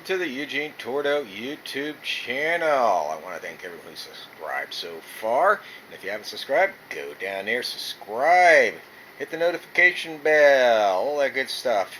to the Eugene Tordo YouTube channel. I want to thank everyone who's subscribed so far. And if you haven't subscribed, go down there, subscribe. Hit the notification bell, all that good stuff.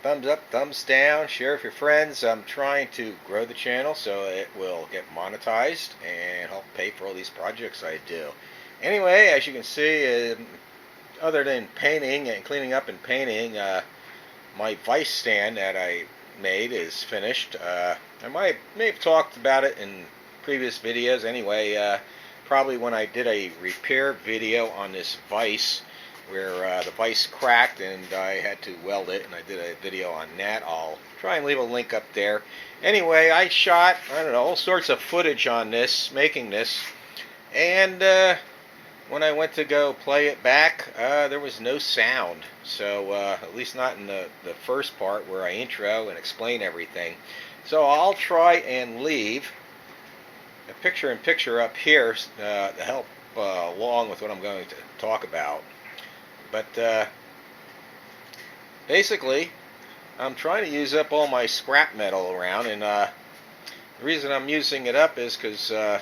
Thumbs up, thumbs down, share with your friends. I'm trying to grow the channel so it will get monetized and help pay for all these projects I do. Anyway, as you can see, other than painting and cleaning up and painting, my vise stand that I made is finished. I may have talked about it in previous videos. Anyway, probably when I did a repair video on this vise where the vise cracked and I had to weld it, and I did a video on that. I'll try and leave a link up there. Anyway, I shot, I don't know, all sorts of footage on this, making this, and when I went to go play it back, there was no sound. So, at least not in the first part where I intro and explain everything. So I'll try and leave a picture-in-picture up here to help along with what I'm going to talk about. But basically, I'm trying to use up all my scrap metal around, and the reason I'm using it up is because I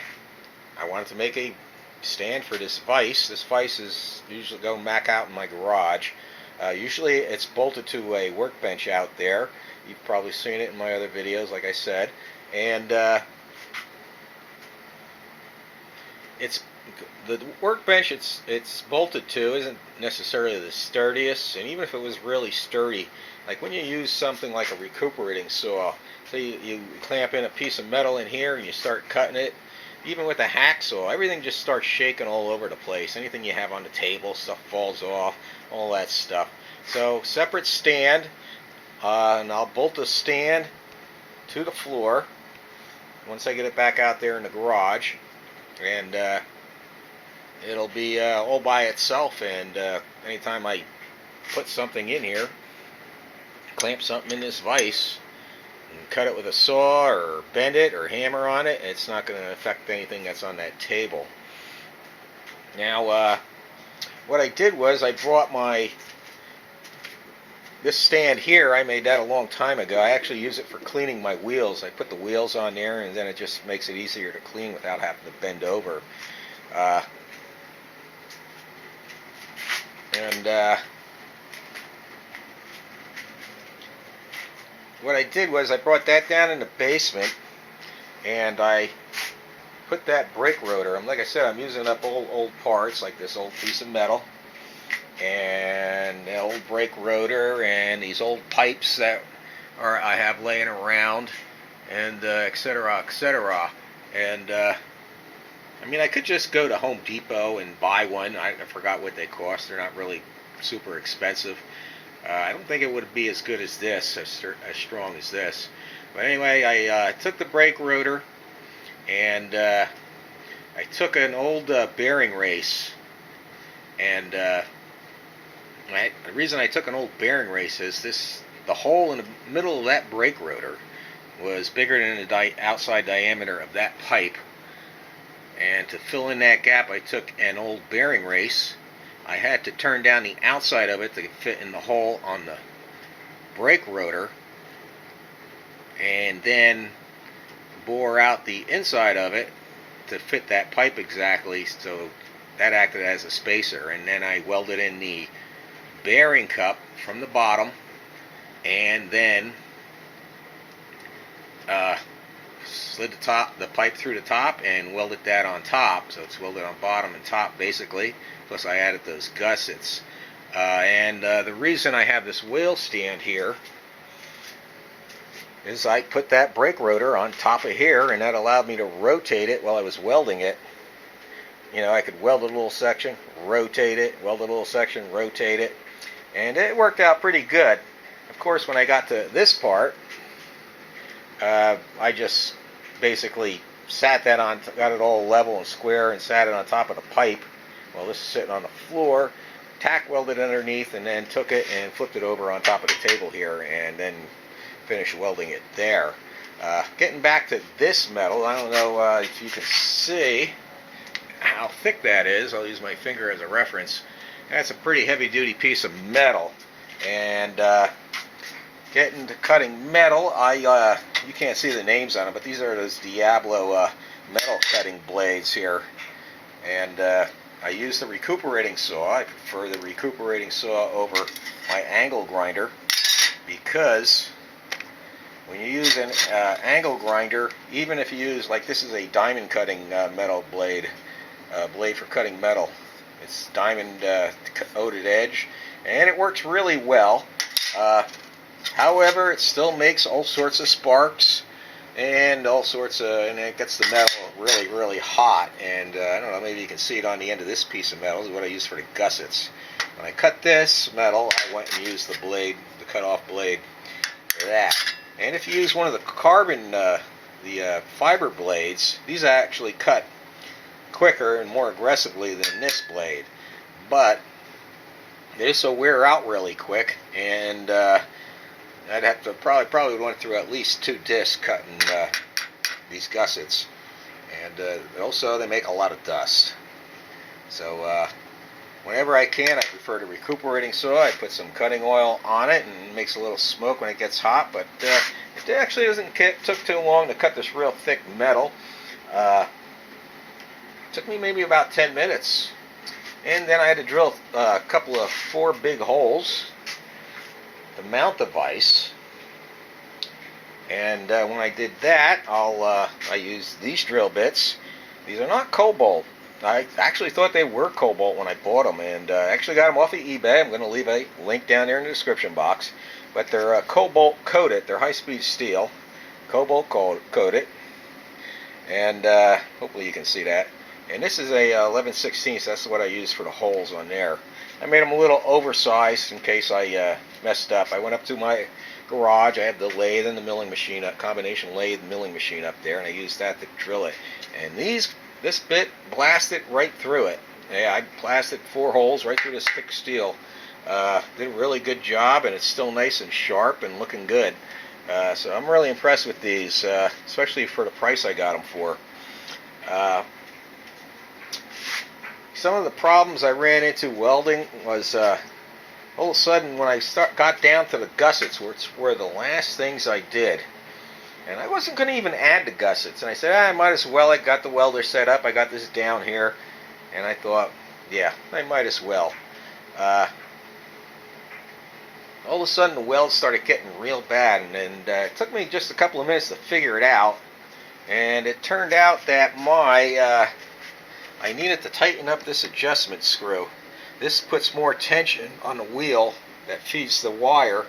wanted to make a stand for this vise. This vise is usually going back out in my garage. Usually it's bolted to a workbench out there. You've probably seen it in my other videos, like I said. And it's the workbench it's bolted to isn't necessarily the sturdiest, and even if it was really sturdy, like when you use something like a recuperating saw, so you clamp in a piece of metal in here and you start cutting it, even with a hacksaw, everything just starts shaking all over the place. Anything you have on the table, stuff falls off, all that stuff. So separate stand, and I'll bolt the stand to the floor once I get it back out there in the garage, and it'll be all by itself. And anytime I put something in here, clamp something in this vise, and cut it with a saw or bend it or hammer on it, it's not going to affect anything that's on that table. Now, what I did was I brought this stand here. I made that a long time ago. I actually use it for cleaning my wheels. I put the wheels on there, and then it just makes it easier to clean without having to bend over. What I did was I brought that down in the basement, and I put that brake rotor. Like I said, I'm using up old parts, like this old piece of metal, and the old brake rotor, and these old pipes that I have laying around, and etc., etc. And I mean, I could just go to Home Depot and buy one. I forgot what they cost. They're not really super expensive. I don't think it would be as good as this, as strong as this. But anyway, I took the brake rotor, and I took an old bearing race. And the reason I took an old bearing race is the hole in the middle of that brake rotor was bigger than the outside diameter of that pipe. And to fill in that gap, I took an old bearing race. I had to turn down the outside of it to fit in the hole on the brake rotor, and then bore out the inside of it to fit that pipe exactly, so that acted as a spacer. And then I welded in the bearing cup from the bottom, and then slid the pipe through the top and welded that on top, so it's welded on bottom and top basically. Plus I added those gussets. The reason I have this wheel stand here is I put that brake rotor on top of here, and that allowed me to rotate it while I was welding it. You know, I could weld a little section, rotate it, weld a little section, rotate it, and it worked out pretty good. Of course, when I got to this part, I just basically sat that on, got it all level and square, and sat it on top of the pipe. Well, this is sitting on the floor, tack welded underneath, and then took it and flipped it over on top of the table here, and then finished welding it there. Getting back to this metal, I don't know if you can see how thick that is. I'll use my finger as a reference. That's a pretty heavy-duty piece of metal. And getting to cutting metal, I you can't see the names on them, but these are those Diablo metal cutting blades here. And I use the recuperating saw. I prefer the recuperating saw over my angle grinder because when you use an angle grinder, even if you use, like this is a diamond cutting metal blade, blade for cutting metal. It's diamond coated edge, and it works really well. However, it still makes all sorts of sparks and all sorts of, and it gets the metal really, really hot. And I don't know, maybe you can see it on the end of this piece of metal. This is what I use for the gussets. When I cut this metal, I went and used the blade, the cut-off blade, for that. And if you use one of the carbon, the fiber blades, these actually cut quicker and more aggressively than this blade. But this will wear out really quick, and I'd have to probably went through at least 2 discs cutting these gussets, and also they make a lot of dust. So whenever I can, I prefer the recuperating saw. I put some cutting oil on it, and it makes a little smoke when it gets hot. But it actually took too long to cut this real thick metal. It took me maybe about 10 minutes, and then I had to drill a couple of 4 big holes to mount the vise. And when I did that, I used these drill bits. These are not cobalt. I actually thought they were cobalt when I bought them, and I actually got them off of eBay. I'm going to leave a link down there in the description box. But they're cobalt coated. They're high-speed steel, cobalt coated, and hopefully you can see that. And this is a 11/16, so that's what I use for the holes on there. I made them a little oversized in case I messed up. I went up to my garage. I have the lathe and the milling machine, a combination lathe milling machine up there, and I used that to drill it. And this bit blasted right through it. Yeah, I blasted 4 holes right through this thick steel. Did a really good job, and it's still nice and sharp and looking good. So I'm really impressed with these, especially for the price I got them for. Some of the problems I ran into welding was all of a sudden when I got down to the gussets, which were the last things I did. And I wasn't going to even add the gussets. And I said, I might as well. I got the welder set up. I got this down here. And I thought, yeah, I might as well. All of a sudden the welds started getting real bad. And it took me just a couple of minutes to figure it out. And it turned out that I needed to tighten up this adjustment screw. This puts more tension on the wheel that feeds the wire,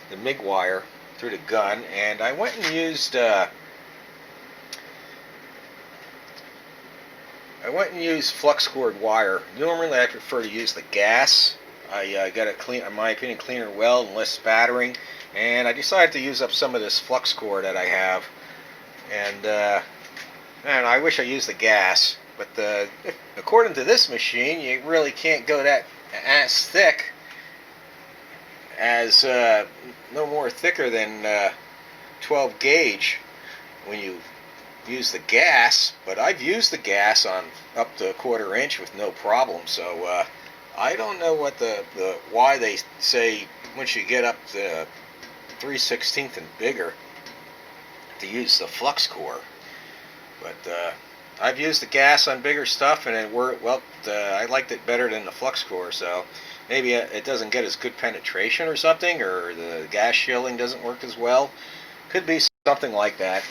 the MIG wire, through the gun. And I went and used flux cord wire. Normally I prefer to use the gas. I got a clean, in my opinion, cleaner weld and less spattering. And I decided to use up some of this flux cord that I have. And I wish I used the gas. But according to this machine, you really can't go that as thick as no more thicker than 12 gauge when you use the gas. But I've used the gas on up to 1/4 inch with no problem. So I don't know what why they say once you get up to 3/16 and bigger to use the flux core. But I've used the gas on bigger stuff, and it worked well. I liked it better than the flux core, so maybe it doesn't get as good penetration or something, or the gas shielding doesn't work as well. Could be something like that.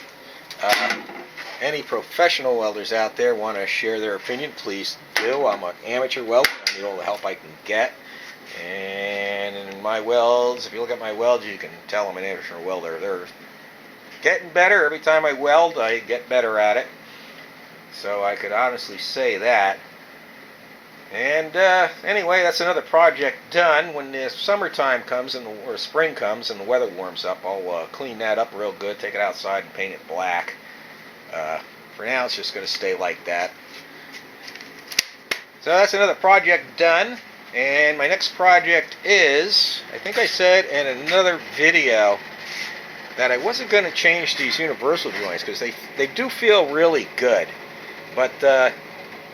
Any professional welders out there want to share their opinion, please do. I'm an amateur welder. I need all the help I can get. And in my welds, if you look at my welds, you can tell I'm an amateur welder. They're getting better. Every time I weld, I get better at it. So I could honestly say that. And anyway, that's another project done. When the summertime comes or spring comes and the weather warms up, I'll clean that up real good, take it outside and paint it black. For now, it's just going to stay like that. So that's another project done. And my next project is, I think I said in another video that I wasn't going to change these universal joints because they do feel really good. But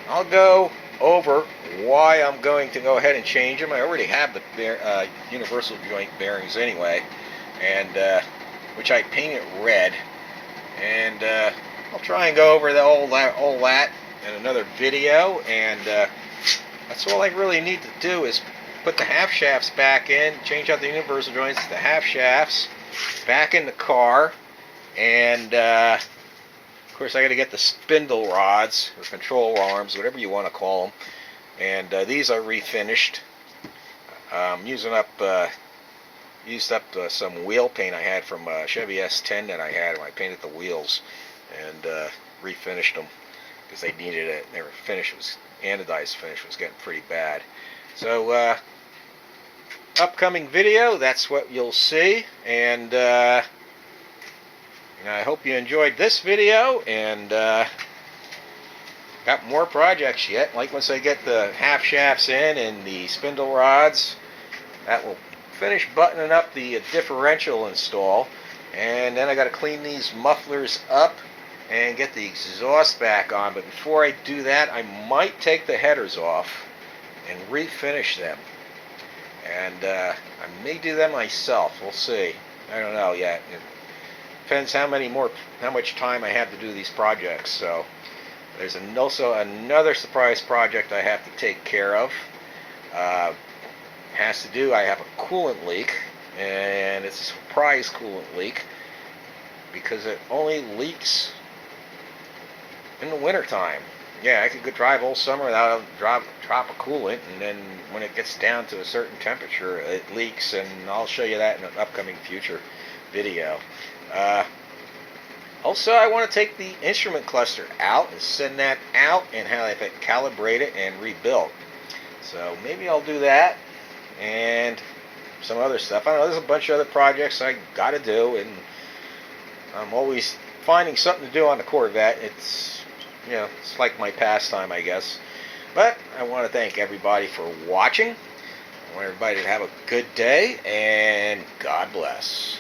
I'll go over why I'm going to go ahead and change them. I already have the universal joint bearings anyway, and which I painted red. and I'll try and go over all that in another video. And that's all I really need to do is put the half shafts back in, change out the universal joints, the half shafts back in the car, and of course I got to get the spindle rods or control arms, whatever you want to call them, and these are refinished. Used up some wheel paint I had from Chevy S10 that I had when I painted the wheels, and refinished them because they needed it. Their finish was anodized finish was getting pretty bad. So upcoming video, that's what you'll see, and I hope you enjoyed this video, and got more projects yet. Like once I get the half shafts in and the spindle rods, that will finish buttoning up the differential install, and then I got to clean these mufflers up and get the exhaust back on. But before I do that, I might take the headers off and refinish them, and I may do them myself. We'll see. I don't know yet. It depends how much time I have to do these projects. So there's also another surprise project I have to take care of. I have a coolant leak, and it's a surprise coolant leak because it only leaks in the wintertime. Yeah, I could go drive all summer without a drop of coolant, and then when it gets down to a certain temperature, it leaks, and I'll show you that in an upcoming future video. Also, I want to take the instrument cluster out and send that out and have it calibrated and rebuilt. So maybe I'll do that, and some other stuff. I don't know, there's a bunch of other projects I got to do, and I'm always finding something to do on the Corvette. It's like my pastime, I guess. But I want to thank everybody for watching. I want everybody to have a good day, and God bless.